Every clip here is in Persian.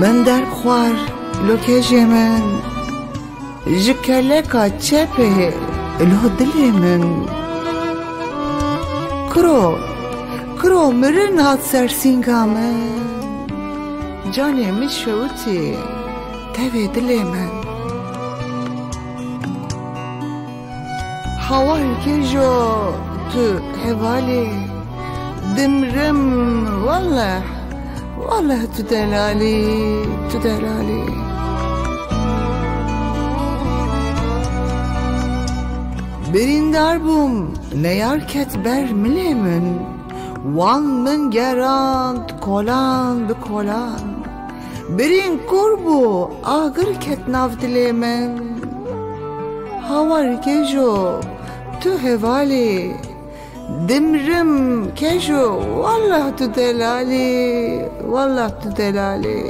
من در خوار لوکیج من جکلکا چپه لو دلی من کرو مرن هات سرسینگا من جانی مشوتی تبی دلی من هوای کجو تو حوالی دمرم والله تو دلالی بریندار بوم نیارکت بر ملی من وان من گراند کلان به کلان برین کربو آگر کت ناف دلی من هاور کجو تو حوالی دمرم کجو والله تو دلالی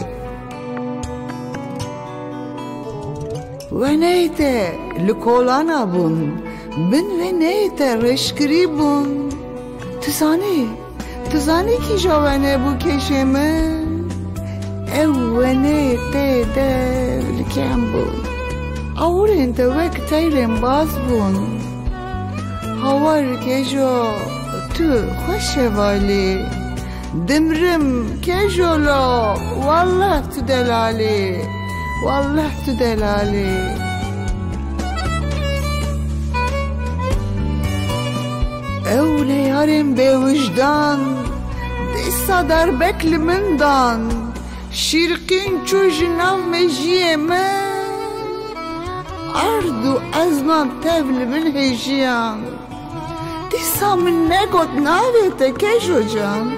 و نیته لکولانا بون بن و نیته رشکری بون تزانی کی جوانه بو کشه من او و نیته در لکم بون اورین تا وک تیرم باز بون هاور کجو تو خوش والی دمرم کجو لا والله تو دلالی اول یارم به وجدان دیسا در بکل من دان شیرقین چو جناو مجیه من اردو ازمام تبل من هجیان دیسا من نگود ناویتا کجو جان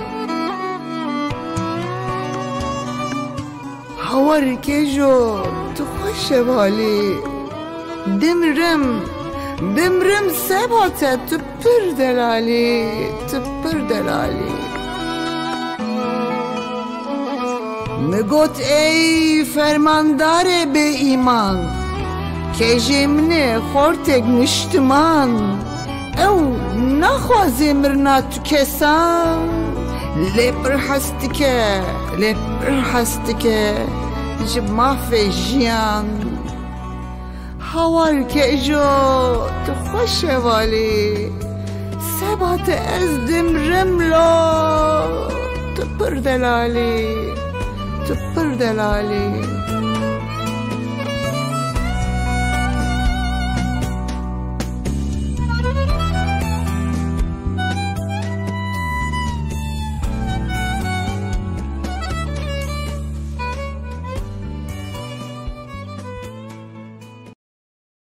هاور کجو تو خوش والی دمرم سباته تو پر دلالی مگوت ای فرماندار به ایمان که جمنه خورتگ مشتمان او نخوازی مرنا تو کسان لپر هستی که جب مافی جیان هاور کجو تو خوش والی سبات از دمرم لا تو پر دلالی